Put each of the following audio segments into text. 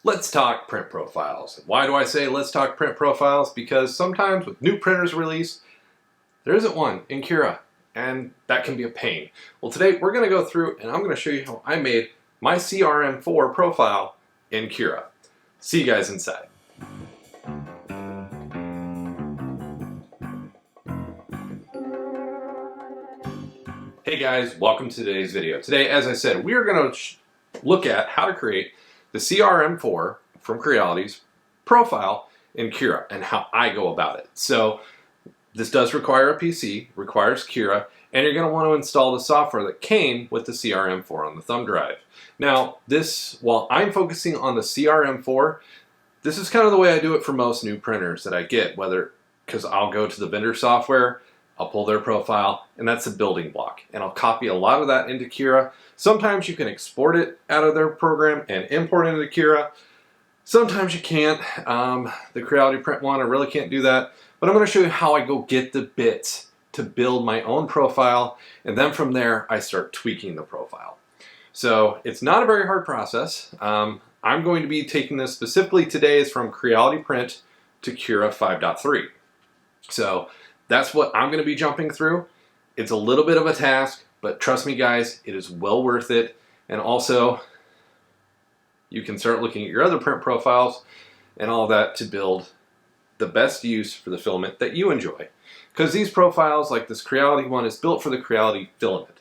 Let's talk print profiles. Why do I say let's talk print profiles? Because sometimes with new printers released, there isn't one in Cura, and that can be a pain. Well, today we're going to go through and I'm going to show you how I made my CRM4 profile in Cura. See you guys inside. Hey guys, welcome to today's video. Today, as I said, we are going to look at how to create the CRM4 from Creality's profile in Cura and how I go about it. So this does require a PC, requires Cura, and you're going to want to install the software that came with the CRM4 on the thumb drive. Now this, while I'm focusing on the CRM4, this is kind of the way I do it for most new printers that I get, whether because I'll go to the vendor software, I'll pull their profile, and that's a building block. And I'll copy a lot of that into Cura. Sometimes you can export it out of their program and import it into Cura. Sometimes you can't. The Creality print one, I really can't do that. But I'm going to show you how I go get the bits to build my own profile. And then from there, I start tweaking the profile. So it's not a very hard process. I'm going to be taking this specifically today is from Creality Print to Cura 5.3. So that's what I'm going to be jumping through. It's a little bit of a task, but trust me guys, it is well worth it. And also, you can start looking at your other print profiles and all that to build the best use for the filament that you enjoy. Because these profiles, like this Creality one, is built for the Creality filament.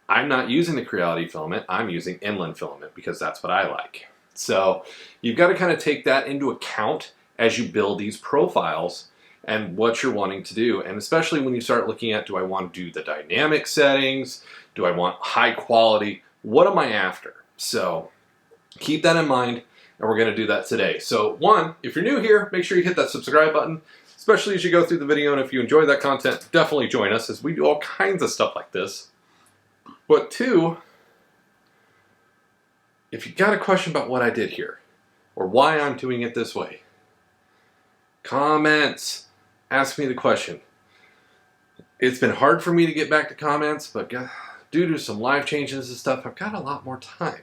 I'm not using the Creality filament, I'm using inland filament because that's what I like. So you've got to kind of take that into account as you build these profiles and what you're wanting to do. And especially when you start looking at, do I want to do the dynamic settings? Do I want high quality? What am I after? So keep that in mind, and we're gonna do that today. So one, if you're new here, make sure you hit that subscribe button, especially as you go through the video. And if you enjoy that content, definitely join us as we do all kinds of stuff like this. But two, if you got a question about what I did here or why I'm doing it this way, comments. Ask me the question. It's been hard for me to get back to comments, but due to some life changes and stuff, I've got a lot more time.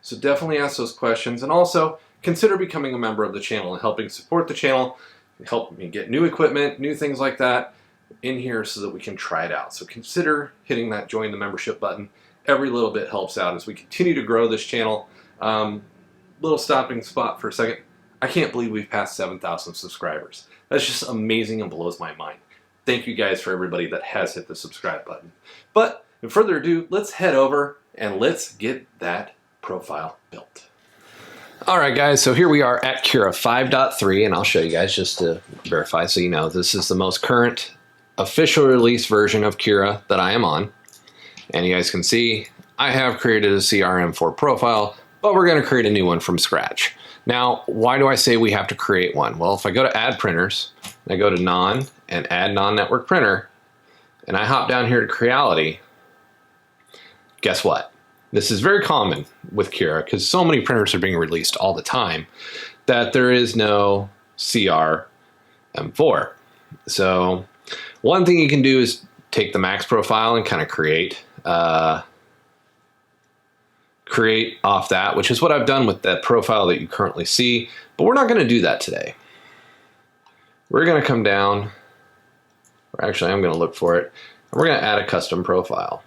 So definitely ask those questions, and also consider becoming a member of the channel and helping support the channel, help me get new equipment, new things like that in here so that we can try it out. So consider hitting that join the membership button. Every little bit helps out as we continue to grow this channel. Little stopping spot for a second. I can't believe we've passed 7,000 subscribers. That's just amazing and blows my mind. Thank you guys for everybody that has hit the subscribe button. But in further ado, let's head over and let's get that profile built. All right, guys, so here we are at Cura 5.3, and I'll show you guys just to verify so you know this is the most current official release version of Cura that I am on. And you guys can see I have created a CRM4 profile, but we're going to create a new one from scratch. Now, why do I say we have to create one? Well, if I go to add printers, and I go to non and add non-network printer, and I hop down here to Creality, guess what? This is very common with Cura because so many printers are being released all the time that there is no CRM4. So one thing you can do is take the max profile and kind of create off that, which is what I've done with that profile that you currently see, but we're not going to do that today. We're going to come down, or actually I'm going to look for it, and we're going to add a custom profile.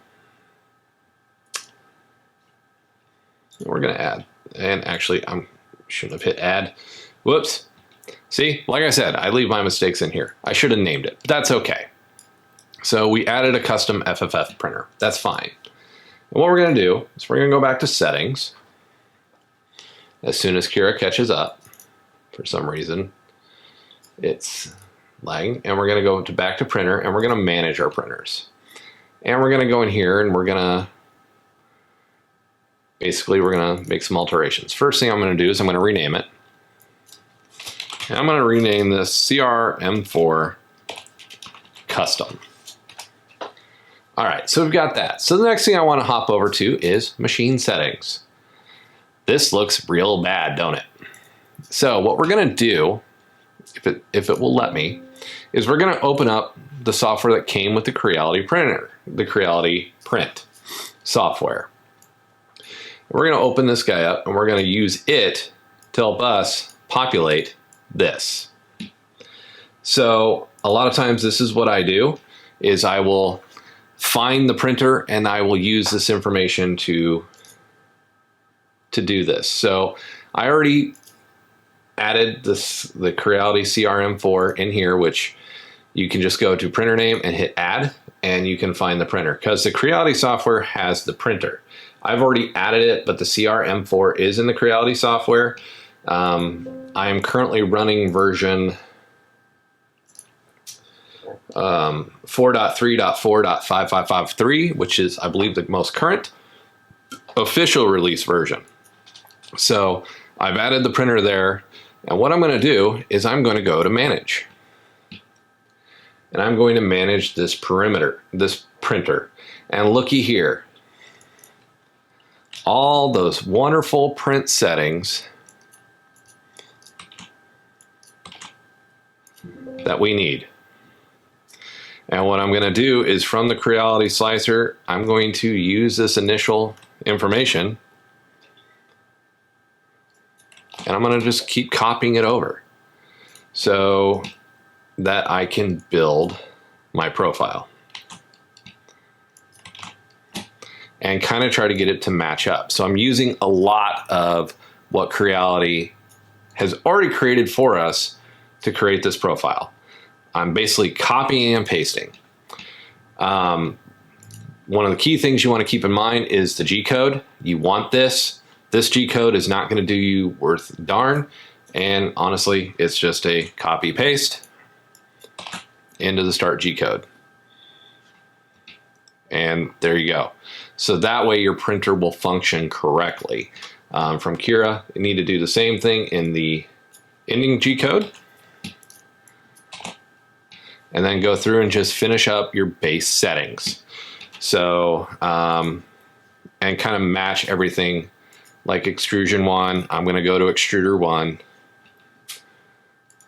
And we're going to add, and actually I shouldn't have hit add. Whoops. See, like I said, I leave my mistakes in here. I should have named it, but that's okay. So we added a custom FFF printer. That's fine. And what we're going to do is we're going to go back to settings as soon as Cura catches up. For some reason, it's lagging. And we're going to go to back to printer, and we're going to manage our printers. And we're going to go in here, and we're going to make some alterations. First thing I'm going to do is I'm going to rename it. And I'm going to rename this CRM4 Custom. All right, so we've got that. So the next thing I want to hop over to is machine settings. This looks real bad, don't it? So what we're going to do, if it will let me, is we're going to open up the software that came with the Creality printer, the Creality print software. We're going to open this guy up, and we're going to use it to help us populate this. So a lot of times this is what I do, is I will find the printer and I will use this information to do this. So I already added the Creality CRM4 in here, which you can just go to printer name and hit add, and you can find the printer because the Creality software has the printer. I've already added it, but the CRM4 is in the Creality software. I am currently running version 4.3.4.5553, which is, I believe, the most current official release version. So I've added the printer there, and what I'm going to do is I'm going to go to manage. And I'm going to manage this perimeter, this printer. And looky here. All those wonderful print settings that we need. And what I'm going to do is from the Creality Slicer, I'm going to use this initial information and I'm going to just keep copying it over so that I can build my profile and kind of try to get it to match up. So I'm using a lot of what Creality has already created for us to create this profile. I'm basically copying and pasting. One of the key things you want to keep in mind is the G code. You want this. This G code is not going to do you worth darn. And honestly, it's just a copy paste into the start G code. And there you go. So that way your printer will function correctly. From Cura, you need to do the same thing in the ending G code. And then go through and just finish up your base settings. So, and kind of match everything. Like extrusion 1, I'm going to go to extruder 1.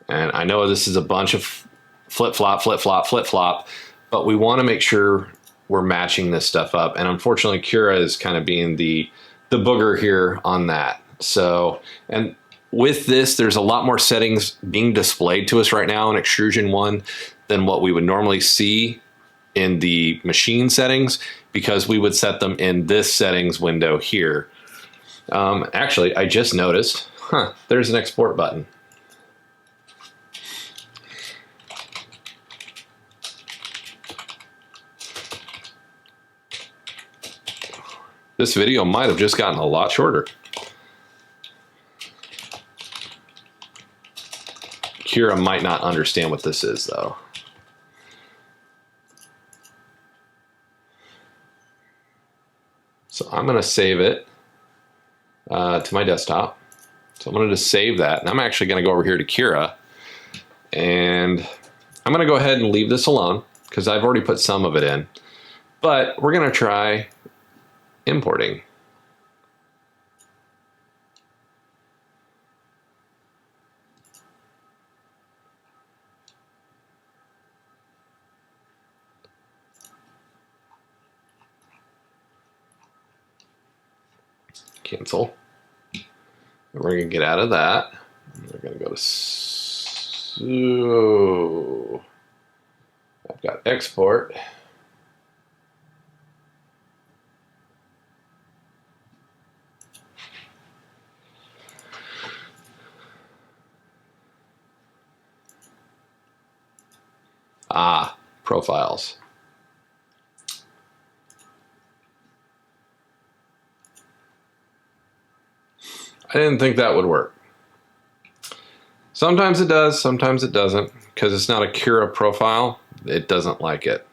And I know this is a bunch of flip-flop, flip-flop, flip-flop, but we want to make sure we're matching this stuff up. And unfortunately, Cura is kind of being the booger here on that. So, and with this, there's a lot more settings being displayed to us right now in extrusion 1 than what we would normally see in the machine settings, because we would set them in this settings window here. Actually, I just noticed, there's an export button. This video might have just gotten a lot shorter. Cura might not understand what this is, though. So I'm going to save it to my desktop. So I'm going to just save that. And I'm actually going to go over here to Cura. And I'm going to go ahead and leave this alone because I've already put some of it in. But we're going to try importing. Cancel. And we're going to get out of that. We're going to go to, so I've got export. Profiles. I didn't think that would work. Sometimes it does, sometimes it doesn't. Because it's not a Cura profile, it doesn't like it.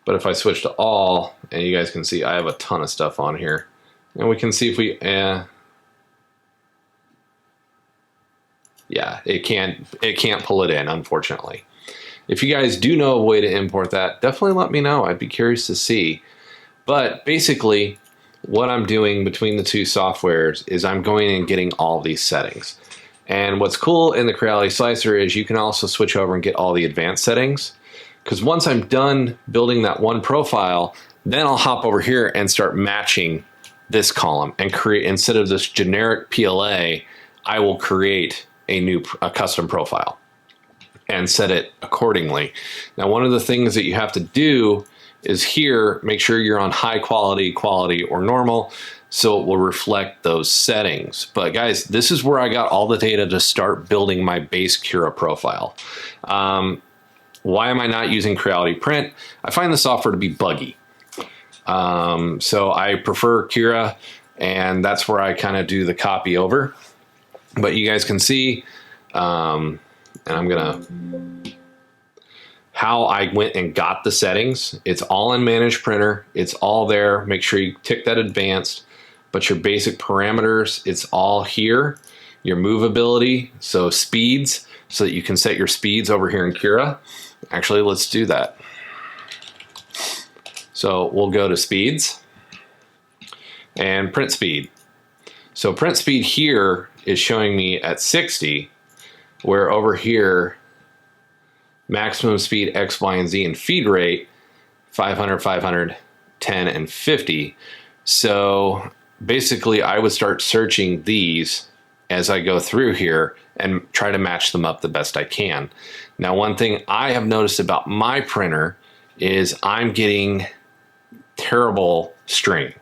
But if I switch to all, and you guys can see I have a ton of stuff on here. And we can see if we, yeah, it can't pull it in, unfortunately. If you guys do know a way to import that, definitely let me know. I'd be curious to see. But basically, what I'm doing between the two softwares is I'm going and getting all these settings. And what's cool in the Creality Slicer is you can also switch over and get all the advanced settings. Because once I'm done building that one profile, then I'll hop over here and start matching this column and create, instead of this generic PLA, I will create a custom profile and set it accordingly. Now, one of the things that you have to do is here, make sure you're on high quality, quality, or normal, so it will reflect those settings. But guys, this is where I got all the data to start building my base Cura profile. Why am I not using Creality Print? I find the software to be buggy. So I prefer Cura, and that's where I kind of do the copy over. But you guys can see, and I'm gonna, how I went and got the settings. It's all in Manage Printer. It's all there. Make sure you tick that advanced, but your basic parameters, it's all here. Your movability, so speeds, so that you can set your speeds over here in Cura. Actually, let's do that. So we'll go to speeds and print speed. So print speed here is showing me at 60, where over here, maximum speed X, Y, and Z, and feed rate 500, 500, 10, and 50. So basically I would start searching these as I go through here and try to match them up the best I can. Now, one thing I have noticed about my printer is I'm getting terrible string.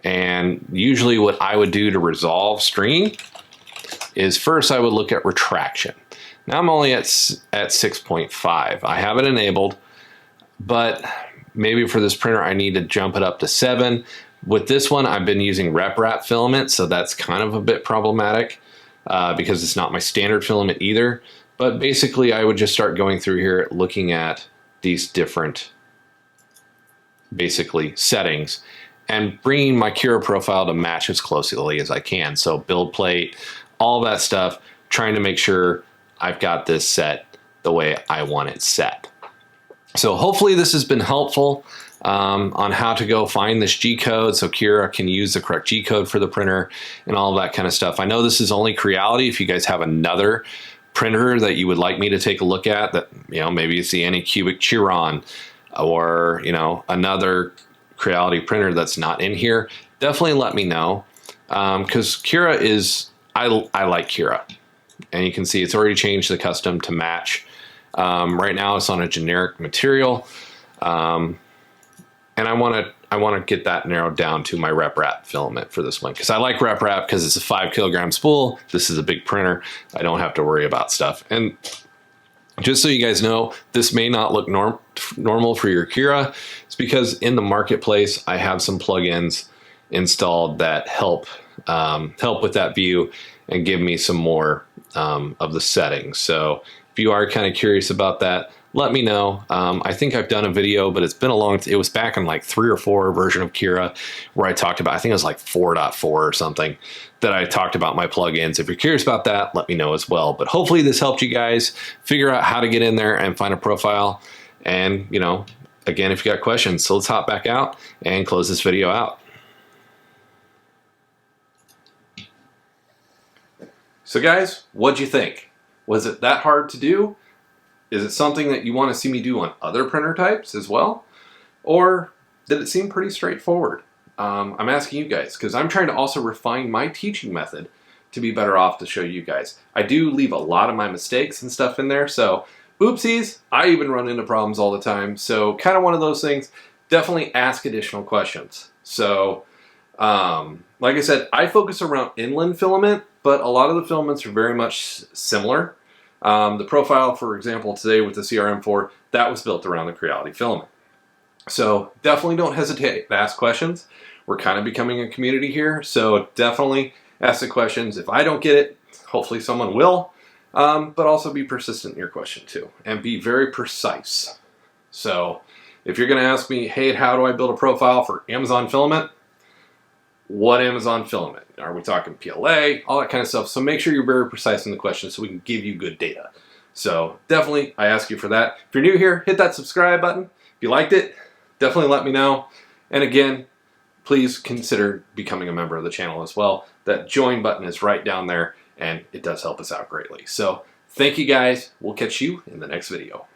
And usually what I would do to resolve stringing is first I would look at retraction. Now I'm only at 6.5. I have it enabled, but maybe for this printer I need to jump it up to 7. With this one, I've been using rep wrap filament, so that's kind of a bit problematic because it's not my standard filament either. But basically, I would just start going through here looking at these different, basically, settings and bringing my Cura profile to match as closely as I can. So build plate, all that stuff, trying to make sure I've got this set the way I want it set. So hopefully this has been helpful on how to go find this G-code so Cura can use the correct G-code for the printer and all that kind of stuff. I know this is only Creality. If you guys have another printer that you would like me to take a look at, that, you know, maybe it's the Anycubic Chiron or, you know, another Creality printer that's not in here, definitely let me know, because Cura is, I like Cura, and you can see it's already changed the custom to match. Right now it's on a generic material, and I want to get that narrowed down to my rep wrap filament for this one, because I like rep wrap because it's a 5 kilogram spool. This is a big printer. I don't have to worry about stuff. And just so you guys know, this may not look normal for your Cura. It's because in the marketplace, I have some plugins installed that help with that view and give me some more of the settings. So if you are kind of curious about that, let me know. I think I've done a video, but it's been a long, it was back in like 3 or 4 version of Cura where I talked about, I think it was like 4.4 or something, that I talked about my plugins. If you're curious about that, let me know as well. But hopefully this helped you guys figure out how to get in there and find a profile. And, you know, again, if you got questions, so let's hop back out and close this video out. So guys, what'd you think? Was it that hard to do? Is it something that you want to see me do on other printer types as well? Or did it seem pretty straightforward? I'm asking you guys because I'm trying to also refine my teaching method to be better off to show you guys. I do leave a lot of my mistakes and stuff in there, so oopsies, I even run into problems all the time. So kind of one of those things, definitely ask additional questions. So like I said, I focus around inland filament, but a lot of the filaments are very much similar. The profile, for example, today with the CRM4, that was built around the Creality filament. So definitely don't hesitate to ask questions. We're kind of becoming a community here, so definitely ask the questions. If I don't get it, hopefully someone will, but also be persistent in your question too, and be very precise. So if you're gonna ask me, hey, how do I build a profile for Amazon filament? What Amazon filament? Are we talking PLA? All that kind of stuff. So make sure you're very precise in the questions so we can give you good data. So definitely, I ask you for that. If you're new here, hit that subscribe button. If you liked it, definitely let me know. And again, please consider becoming a member of the channel as well. That join button is right down there, and it does help us out greatly. So thank you guys. We'll catch you in the next video.